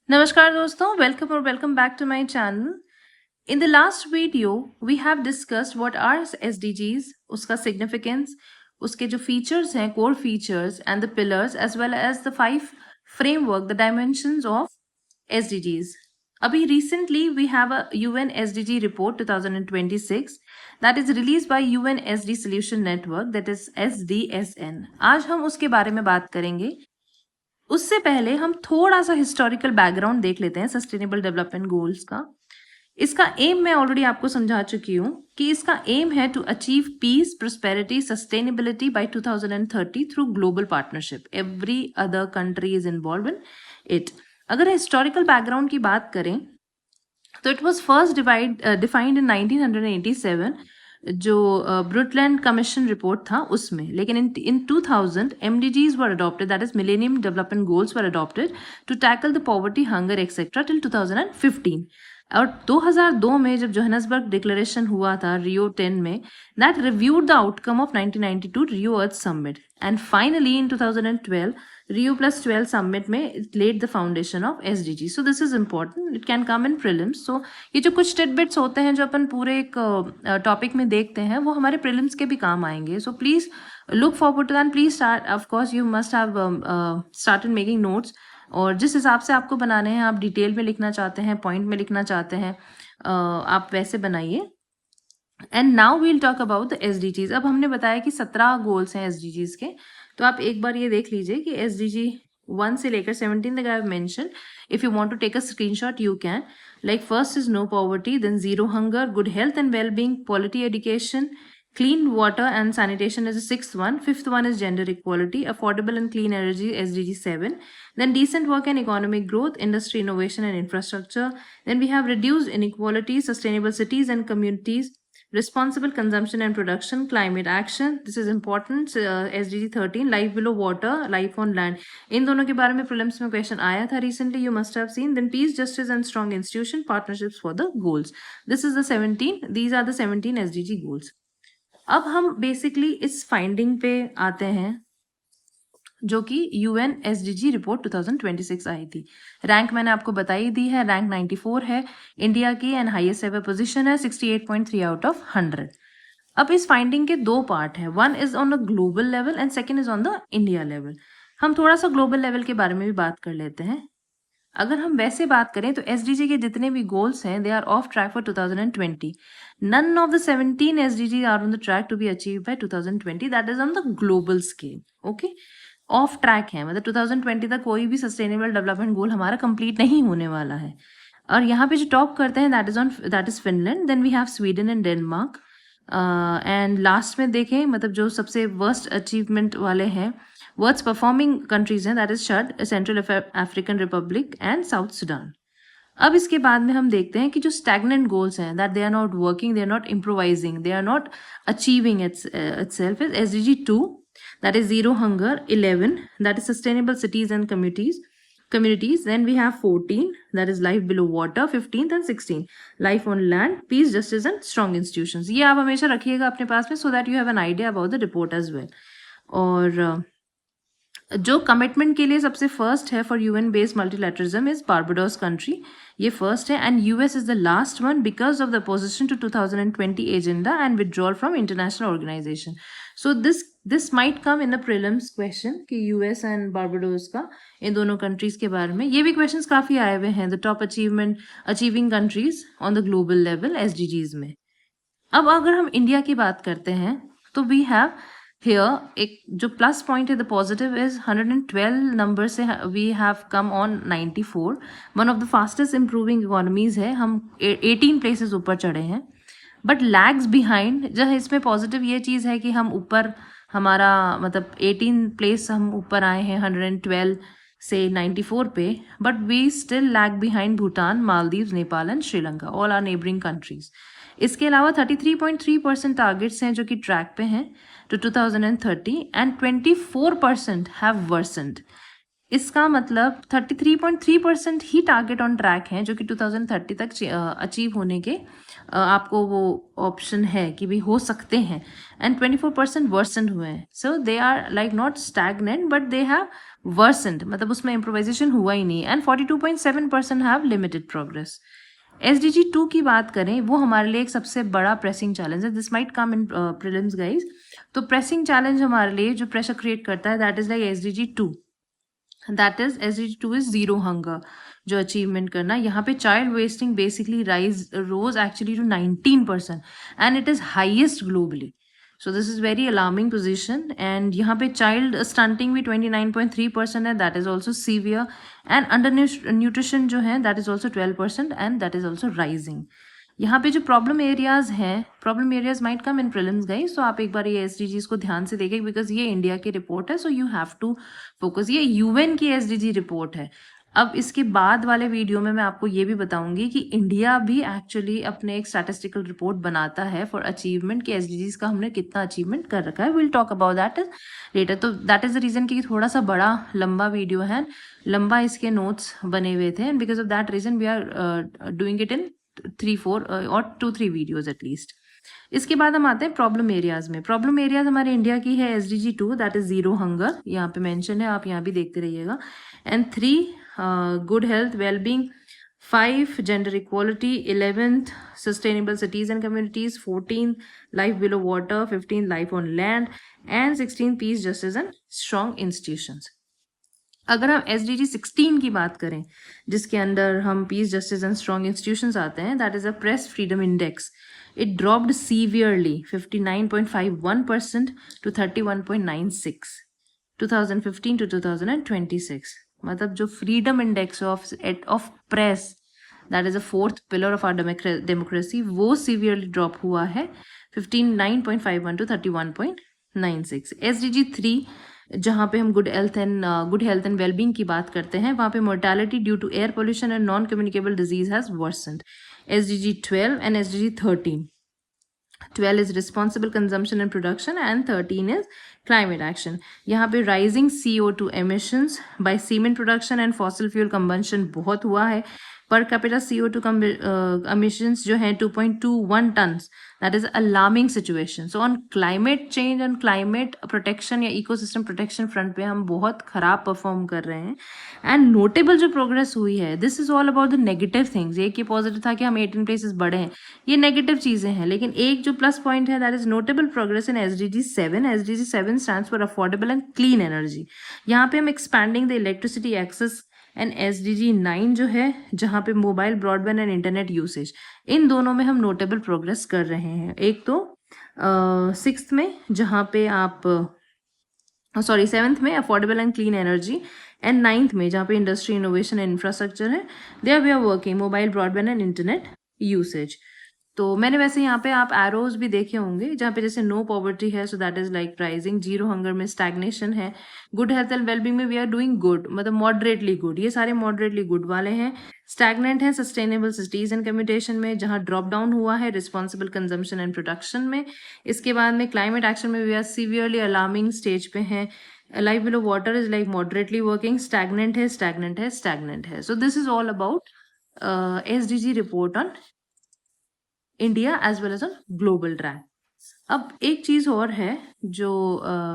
नमस्कार दोस्तों, welcome back to my channel. In the last video we have discussed what are SDGs, उसका significance, उसके जो features हैं, core features and the pillars as well as the 5 framework, the dimensions of SDGs. अभी recently we have a UN SDG report 2026 that is released by UN SD Solution Network, that is SDSN। आज हम उसके बारे में बात करेंगे। उससे पहले हम थोड़ा सा हिस्टोरिकल बैकग्राउंड देख लेते हैं सस्टेनेबल डेवलपमेंट गोल्स का। इसका एम मैं ऑलरेडी आपको समझा चुकी हूँ कि इसका एम है to achieve peace, prosperity, sustainability by 2030 through global partnership. Every other country is involve in it. अगर हिस्टोरिकल बैकग्राउंड की बात करें तो it was first defined in 1987 जो ब्रुटलैंड कमीशन रिपोर्ट था उसमें, लेकिन in 2000 MDGs were adopted, that is millennium development goals were adopted to tackle the poverty, hunger etcetera till 2015। और 2002 में जब जोहान्सबर्ग डिक्लेरेशन हुआ था रियो 10 में, that reviewed the outcome of 1992 Rio earth summit, and finally in 2012 Rio Plus 12 summit में it laid the foundation of SDG. So this is important. It can come in prelims. So ये जो कुछ tidbits होते हैं जो अपन पूरे एक topic में देखते हैं वो हमारे prelims के भी काम आएंगे. So please look forward to that. Please start. Of course you must have started making notes. और जिस हिसाब से आपको बनाने हैं, आप डिटेल में लिखना चाहते हैं, पॉइंट में लिखना चाहते हैं, आप वैसे बनाइए। And now we'll talk about the SDGs। अब हमने बताया कि 17 गोल्स हैं SDGs के, तो आप एक बार ये देख लीजिए कि SDG 1 से लेकर 17 तक I have mention. If you want to take a screenshot you can. Like first is no poverty, then zero hunger, good health and wellbeing, quality education, clean water and sanitation is the sixth one. Fifth one is gender equality, affordable and clean energy, SDG 7. Then decent work and economic growth, industry innovation and infrastructure. Then we have reduced inequality, sustainable cities and communities, responsible consumption and production, climate action, this is important, SDG 13, life below water, life on land. इन दोनों के बारे में prelims में question आया था recently, you must have seen. Then peace, justice and strong institution, partnerships for the goals. This is the 17, these are the 17 SDG goals. अब हम basically इस फाइंडिंग पे आते हैं जो कि UN SDG रिपोर्ट 2026 आई थी। रैंक मैंने आपको बताई दी है, रैंक 94 है इंडिया की, एंड हाईएस्ट एवर पोजीशन है 68.3 आउट ऑफ 100। अब इस फाइंडिंग के दो पार्ट हैं, one is on the global level and second is on the India level. हम थोड़ा सा ग्लोबल लेवल के बारे में भी बात कर लेते हैं। अगर हम वैसे बात करें तो SDG के जितने भी गोल्स हैं they are off track for 2020। None of the 17 SDG are on the track to be achieve by 2020, that is on the global scale. Okay, off track है, मतलब 2020 तक कोई भी सस्टेनेबल डेवलपमेंट गोल हमारा कंप्लीट नहीं होने वाला है। और यहाँ पे जो टॉप करते हैं that is Finland, then we have Sweden and Denmark, and last में देखें मतलब जो सबसे वर्स्ट अचीवमेंट वाले हैं, वर्स्ट परफॉर्मिंग कंट्रीज हैं, that is Chad, Central African Republic and South Sudan. अब इसके बाद में हम देखते हैं कि जो स्टैग्नेंट गोल्स हैं, that they are not working, they are not improvising, they are not achieving itself is SDG 2, that is zero hunger, 11 that is sustainable cities and communities, then we have 14 that is life below water, 15th and 16 life on land, peace, justice and strong institutions। ये आप हमेशा रखिएगा अपने पास में, so that you have an idea about the report as well। और जो commitment के लिए सबसे फर्स्ट है for UN based multilateralism is Barbados country, ये फर्स्ट है, and US is the last one because of the opposition to 2020 agenda and withdrawal from international organisation. So this might come in the prelims question कि US and Barbados का, इन दोनों countries के बारे में ये भी क्वेश्चंस काफी आए हुए हैं, the top achieving countries on the global level SDGs में। अब अगर हम इंडिया की बात करते हैं तो वी हैव हियर एक जो प्लस पॉइंट है, द पॉजिटिव इज 112 नंबर से we have come on 94, one of the fastest improving economies है, हम 18 प्लेसेस ऊपर चढ़े हैं, बट लैग्स बिहाइंड। जो इसमें पॉजिटिव ये चीज़ है कि हम ऊपर, हमारा मतलब 18 प्लेस हम ऊपर आए हैं 112 से 94 पे, but we still lag behind Bhutan, Maldives, Nepal and Sri Lanka, all are neighbouring countries. इसके अलावा 33.3% टारगेट्स हैं जो कि ट्रैक पे हैं टू 2030 एंड 24% हैव वर्सेंड। इसका मतलब 33.3% ही टारगेट ऑन ट्रैक हैं जो कि 2030 तक अचीव होने के आपको वो ऑप्शन है कि भी हो सकते हैं, एंड 24% वर्सेंड हुए हैं. So they are like not stagnant but they have worsened, मतलब उसमें इम्प्रोवाइजेशन हुआ ही नहीं. And 42.7% have limited progress. SDG 2 की बात करें, वो हमारे लिए एक सबसे बड़ा प्रेसिंग चैलेंज है. This might come in prelims guys. तो प्रेसिंग चैलेंज हमारे लिए जो प्रेशर क्रिएट करता है that is like SDG 2. That is SDG 2 is zero hunger जो अचीवमेंट करना. यहाँ पे child wasting basically rose actually to 19% and it is highest globally. So this is very alarming position. And यहाँ पे child stunting भी 29.3% है, that is also severe. And under nutrition जो है that is also 12% and that is also rising. यहाँ पे जो problem areas हैं, problem areas might come in prelims guys. So आप एक बार ये SDGs को ध्यान से देखें बिकॉज ये इंडिया की रिपोर्ट है. So you have to focus. ये UN की SDG रिपोर्ट है. अब इसके बाद वाले वीडियो में मैं आपको ये भी बताऊंगी कि इंडिया भी एक्चुअली अपने एक स्टैटिस्टिकल रिपोर्ट बनाता है फॉर अचीवमेंट कि SDGs का हमने कितना अचीवमेंट कर रखा है. Will talk about that later. तो दैट इज द रीजन कि थोड़ा सा बड़ा लंबा वीडियो है, लंबा इसके नोट्स बने हुए थे, and because of that reason we are doing it in 3-4 और 2-3 वीडियोज एटलीस्ट. इसके बाद हम आते हैं प्रॉब्लम एरियाज में. प्रॉब्लम एरियाज हमारे इंडिया की है SDG 2 that is zero hunger. यहाँ पे मेंशन है, आप यहाँ भी देखते रहिएगा. And 3 good health wellbeing, 5 gender equality, 11th sustainable cities and communities, 14 life below water, 15 life on land, and 16 piece justice and strong institutions. अगर हम SDG 16 की बात करें जिसके अंदर हम piece justice and strong institutions आते हैं, that is a press freedom index. It dropped severely 59.51% to 31.96 2015 to 2026. मतलब जो freedom index of press that is a fourth pillar of our democracy, वो सीवियरली ड्रॉप हुआ है 59.51 to 31.96. SDG 3 जहाँ पे हम गुड हेल्थ एंड वेलबींग की बात करते हैं, वहाँ पे mortality due to air pollution and non communicable disease has worsened. SDG 12 and SDG 13. 12 is responsible consumption and production and 13 is climate action. यहाँ पे rising CO2 emissions by cement production and fossil fuel combustion बहुत हुआ है. Per capita CO2 emissions जो है 2.21 tons. That is alarming situation. So on climate change and climate protection या ecosystem protection front पे हम बहुत खराब परफॉर्म कर रहे हैं. एंड नोटेबल जो प्रोग्रेस हुई है, this is all about the negative things. एक ये पॉजिटिव था कि हम 18 प्लेसेस बढ़े हैं, ये नेगेटिव चीजें हैं. लेकिन एक जो प्लस पॉइंट है that is notable progress in SDG 7. SDG 7 stands for affordable and clean energy. यहाँ पे हम expanding the electricity access. And SDG 9 जो है जहाँ पे mobile broadband and internet usage, इन दोनों में हम नोटेबल प्रोग्रेस कर रहे हैं. एक तो 6th में जहाँ पे आप 7th में affordable and clean energy, and 9th में जहाँ पे इंडस्ट्री इनोवेशन एंड इंफ्रास्ट्रक्चर है, there we are working mobile broadband and internet usage. तो मैंने वैसे यहाँ पे आप एरोज भी देखे होंगे जहाँ पे जैसे नो पॉवर्टी है, so that is like rising. Zero hunger में स्टैग्नेशन है. गुड हेल्थ एंड वेलबींग में वी आर डूइंग गुड, मतलब मॉडरेटली गुड. ये सारे मॉडरेटली गुड वाले हैं. स्टैग्नेंट है सस्टेनेबल सिटीज एंड कम्युनिकेशन में जहाँ ड्रॉप डाउन हुआ है रिस्पॉन्सिबल कंजम्पशन एंड प्रोडक्शन में. इसके बाद में क्लाइमेट एक्शन में we are severely alarming stage पे हैं. Life below water is like moderately working. Stagnant है. So this is all about SDG report on India as well as on global track. अब एक चीज और है जो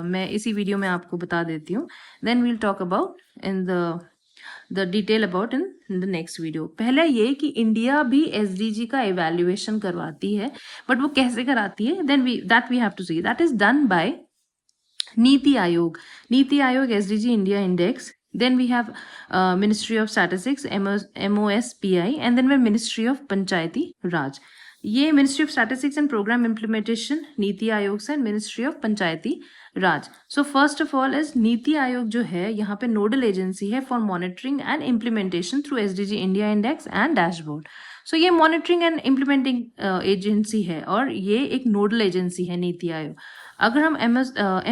मैं इसी वीडियो में आपको बता देती हूँ, then we'll talk about in the detail about in the next video. पहले ये कि इंडिया भी SDG का एवेल्युएशन करवाती है, बट वो कैसे कराती है, then we have to see. That is done by NITI Aayog. SDG India index. Then we have Ministry of Statistics, MOSPI, and then we have Ministry of Panchayati Raj. ये ministry of statistics and programme implementation NITI Aayog से, and ministry of Panchayati Raj. So first of all is NITI Aayog जो है यहाँ पे nodal agency है for monitoring and implementation through SDG India index and dashboard. So ये monitoring and implementing agency है और ये एक नोडल एजेंसी है नीति आयोग. अगर हम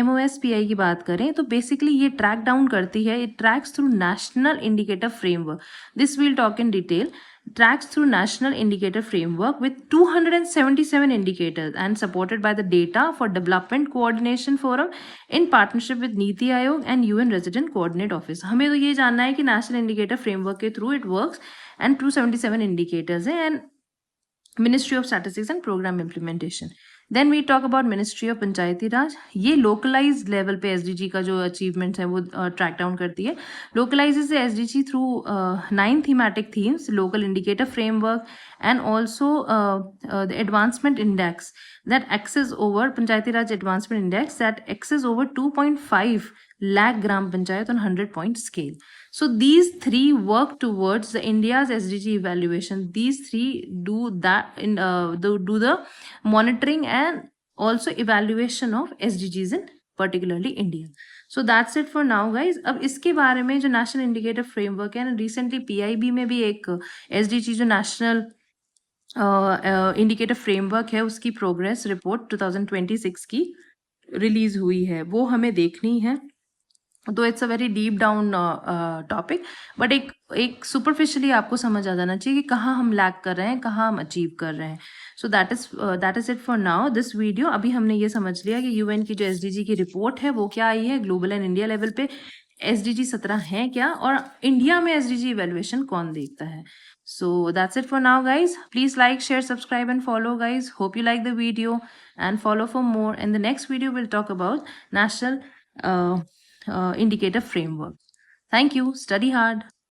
MOSPI की बात करें तो बेसिकली ये ट्रैक डाउन करती है, it tracks through national indicator framework. This will talk in detail. Tracks through national indicator framework with 277 indicators and supported by the data for development coordination forum initiative in partnership with NITI Aayog and UN resident coordinate office. हमें तो ये जानना है कि national indicator framework के through it works and 277 indicators है and ministry of statistics and programme implementation. Then we talk about ministry of Panchayati Raj. ये localize level पे एसडीजी का जो अचीवमेंट्स है वो ट्रैक डाउन करती है। Localizes SDG through 9 thematic themes, local indicator framework and also the advancement index that access over Panchayati Raj Advancement Index that access over 2.5 lakh gram panchayat on 100-point scale. So these three work towards the India's SDG evaluation. These three do that in do the monitoring and also evaluation of SDGs in particularly India. So that's it for now guys. अब इसके बारे में जो national indicator framework है, recently PIB में भी एक SDG जो नेशनल इंडिकेटर फ्रेमवर्क है उसकी प्रोग्रेस रिपोर्ट 2026 की रिलीज हुई है, वो हमें देखनी है। तो it's a very deep down topic, but एक सुपरफिशियली आपको समझ आ जाना चाहिए कि कहाँ हम लैग कर रहे हैं, कहाँ हम अचीव कर रहे हैं। So that is it for now this video. अभी हमने ये समझ लिया कि यूएन की जो एसडीजी की रिपोर्ट है वो क्या आई है, ग्लोबल एंड इंडिया लेवल पे एसडीजी 17 है क्या, और इंडिया में एसडीजी इवेल्युएशन कौन देखता है। So that's it for now guys. Please like, share, subscribe and follow guys. Hope you like the video and follow for more. In the next video we'll talk about national indicator framework. Thank you. Study hard.